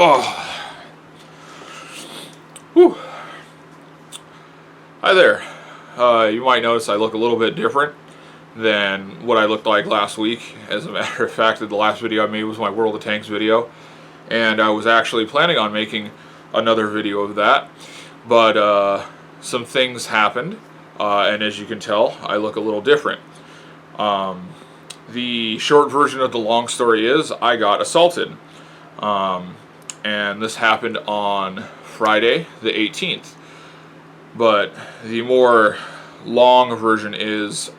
Oh, whew. Hi there. You might notice I look a little bit different than what I looked like last week. As a matter of fact, the last video I made was my World of Tanks video, and I was actually planning on making another video of that, but some things happened, and as you can tell, I look a little different. The short version of the long story is I got assaulted, and this happened on Friday the 18th. But the more long version is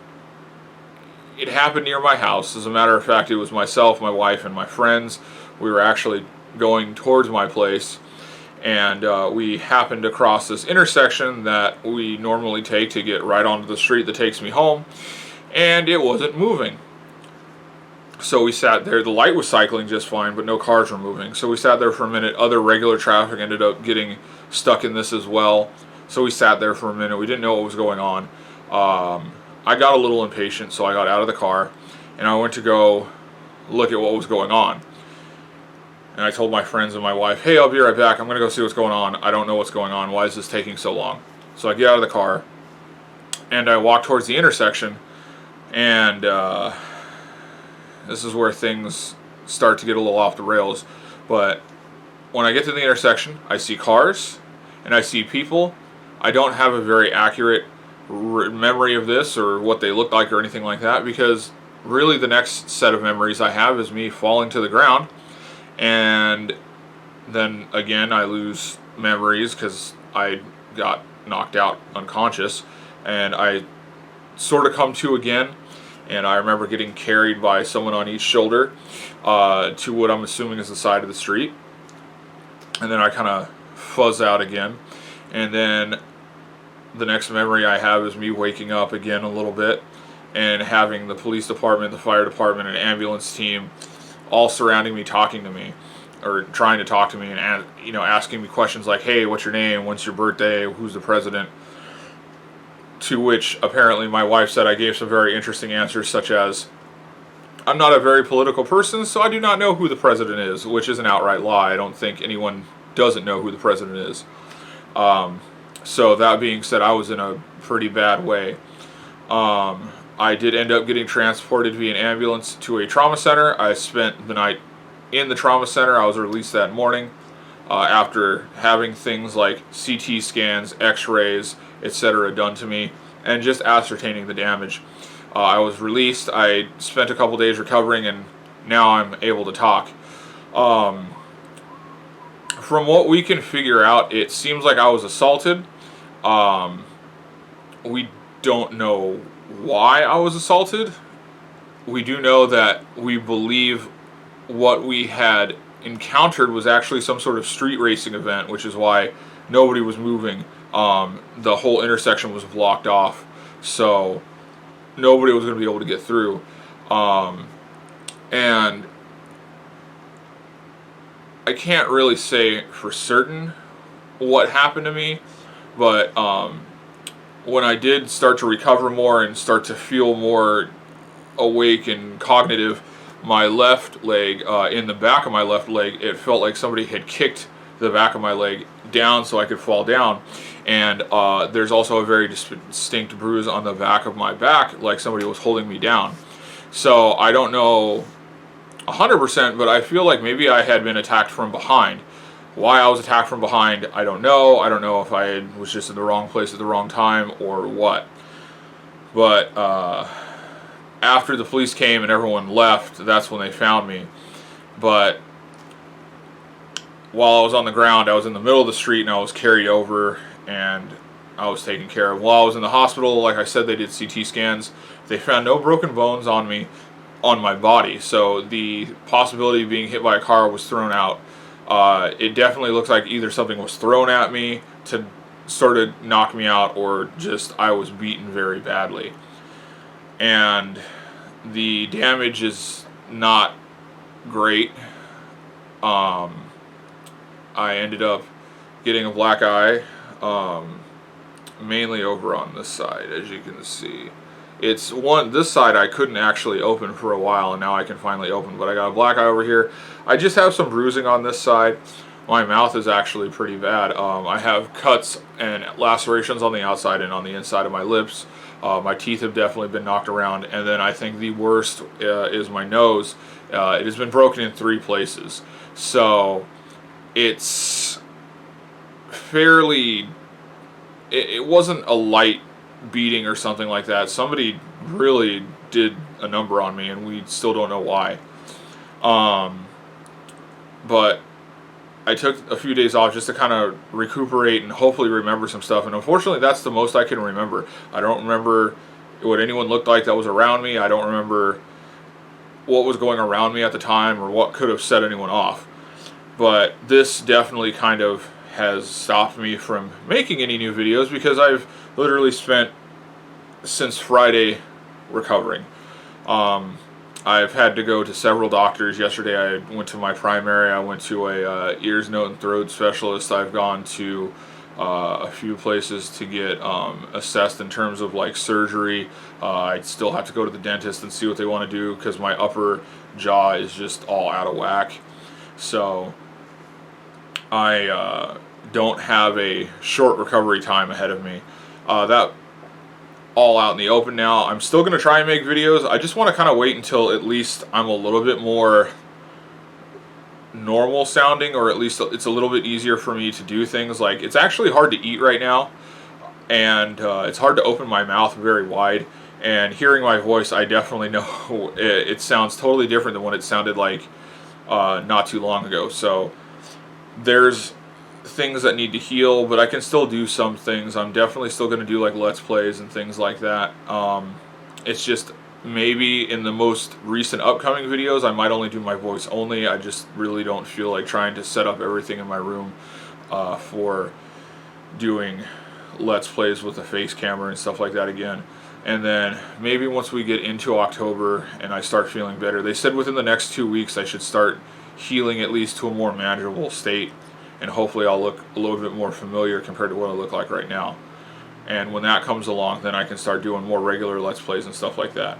it happened near my house. As a matter of fact, it was myself, my wife, and my friends. We were actually going towards my place, and we happened to cross this intersection that we normally take to get right onto the street that takes me home, and it wasn't moving. So we sat there. The light was cycling just fine, but no cars were moving. So we sat there for a minute. Other regular traffic ended up getting stuck in this as well. So we sat there for a minute. We didn't know what was going on. I got a little impatient, so I got out of the car, and I went to go look at what was going on. And I told my friends and my wife, hey, I'll be right back. I'm going to go see what's going on. I don't know what's going on. Why is this taking so long? So I get out of the car, and I walk towards the intersection, and this is where things start to get a little off the rails. But when I get to the intersection, I see cars, and I see people. I don't have a very accurate memory of this or what they look like or anything like that, because really the next set of memories I have is me falling to the ground, and then again I lose memories because I got knocked out unconscious, and I sort of come to again, and I remember getting carried by someone on each shoulder to what I'm assuming is the side of the street, and then I kind of fuzz out again. And then the next memory I have is me waking up again a little bit and having the police department, the fire department, and ambulance team all surrounding me, talking to me, or trying to talk to me, and asking me questions like, hey, what's your name, when's your birthday, who's the president? To which apparently my wife said I gave some very interesting answers, such as, I'm not a very political person, so I do not know who the president is, which is an outright lie. I don't think anyone doesn't know who the president is. So that being said, I was in a pretty bad way. I did end up getting transported via an ambulance to a trauma center. I spent the night in the trauma center. I was released that morning after having things like CT scans, x-rays, etc. done to me, and just ascertaining the damage. I was released. I spent a couple days recovering, and now I'm able to talk. From what we can figure out, it seems like I was assaulted. We don't know why I was assaulted. We do know that we believe what we had encountered was actually some sort of street racing event, which is why nobody was moving. The whole intersection was blocked off, so nobody was going to be able to get through. And I can't really say for certain what happened to me, but when I did start to recover more and start to feel more awake and cognitive, my left leg, in the back of my left leg, it felt like somebody had kicked the back of my leg down so I could fall down. And there's also a very distinct bruise on the back of my back, like somebody was holding me down. So I don't know 100%, but I feel like maybe I had been attacked from behind. Why I was attacked from behind, I don't know. I don't know if I was just in the wrong place at the wrong time or what. But after the police came and everyone left, that's when they found me. But while I was on the ground, I was in the middle of the street, and I was carried over, and I was taken care of. While I was in the hospital, like I said, they did CT scans. They found no broken bones on me, on my body, so the possibility of being hit by a car was thrown out. It definitely looks like either something was thrown at me to sort of knock me out, or just I was beaten very badly. And the damage is not great. I ended up getting a black eye, mainly over on this side, as you can see. This side I couldn't actually open for a while, and now I can finally open, but I got a black eye over here. I just have some bruising on this side. my mouth is actually pretty bad. I have cuts and lacerations on the outside and on the inside of my lips. My teeth have definitely been knocked around, and then I think the worst is my nose. It has been broken in 3 places, so it's fairly. It wasn't a light beating or something like that. Somebody really did a number on me, and we still don't know why. But I took a few days off just to kind of recuperate and hopefully remember some stuff. And unfortunately, that's the most I can remember. I don't remember what anyone looked like that was around me. I don't remember what was going around me at the time or what could have set anyone off. But this definitely kind of has stopped me from making any new videos because I've literally spent since Friday recovering. I've had to go to several doctors. Yesterday I went to my primary. I went to a ears, nose, and throat specialist. I've gone to a few places to get assessed in terms of like surgery. I still have to go to the dentist and see what they want to do because my upper jaw is just all out of whack. So I don't have a short recovery time ahead of me. That all out in the open now. I'm still going to try and make videos. I just want to kind of wait until at least I'm a little bit more normal sounding, or at least it's a little bit easier for me to do things. Like, it's actually hard to eat right now, and it's hard to open my mouth very wide. And hearing my voice, I definitely know it sounds totally different than what it sounded like not too long ago. So there's things that need to heal, but I can still do some things. I'm definitely still going to do like Let's Plays and things like that. It's just maybe in the most recent upcoming videos I might only do my voice only. I just really don't feel like trying to set up everything in my room for doing Let's Plays with a face camera and stuff like that again. And then maybe once we get into October and I start feeling better, they said within the next 2 weeks I should start healing at least to a more manageable state, and hopefully I'll look a little bit more familiar compared to what I look like right now. And when that comes along, then I can start doing more regular Let's Plays and stuff like that.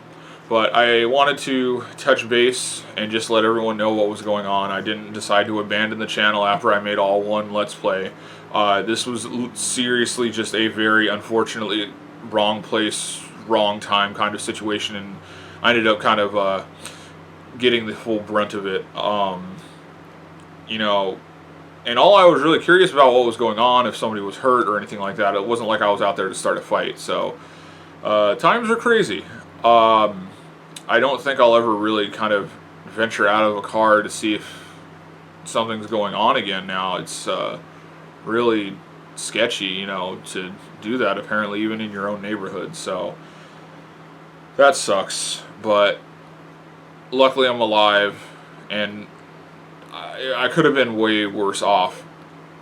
But I wanted to touch base and just let everyone know what was going on. I didn't decide to abandon the channel after I made all one Let's Play. This was seriously just a very unfortunately wrong place, wrong time kind of situation, and I ended up kind of getting the full brunt of it. You know, and all I was really curious about what was going on, if somebody was hurt or anything like that. It wasn't like I was out there to start a fight. So times are crazy. I don't think I'll ever really kind of venture out of a car to see if something's going on again now. It's really sketchy, you know, to do that apparently even in your own neighborhood. So that sucks. But luckily I'm alive, and I could have been way worse off.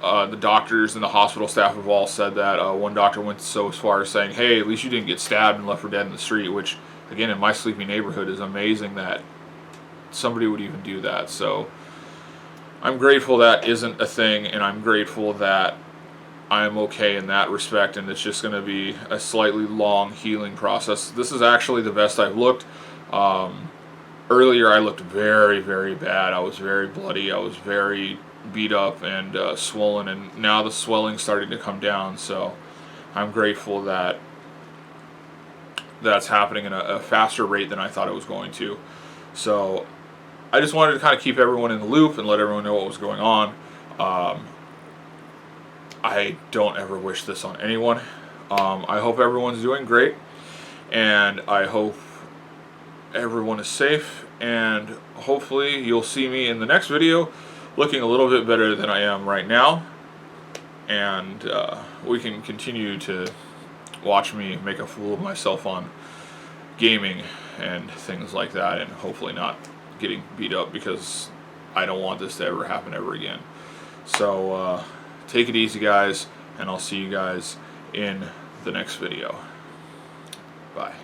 The doctors and the hospital staff have all said that. One doctor went so far as saying, hey, at least you didn't get stabbed and left for dead in the street, which, again, in my sleepy neighborhood is amazing that somebody would even do that. So I'm grateful that isn't a thing, and I'm grateful that I'm okay in that respect, and it's just going to be a slightly long healing process. This is actually the best I've looked. Earlier I looked very, very bad. I was very bloody. I was very beat up and swollen, and now the swelling's starting to come down. So I'm grateful that that's happening at a faster rate than I thought it was going to. So I just wanted to kind of keep everyone in the loop and let everyone know what was going on. I don't ever wish this on anyone. I hope everyone's doing great, and I hope everyone is safe, and hopefully you'll see me in the next video looking a little bit better than I am right now, and we can continue to watch me make a fool of myself on gaming and things like that, and hopefully not getting beat up, because I don't want this to ever happen ever again. So take it easy, guys, and I'll see you guys in the next video. Bye.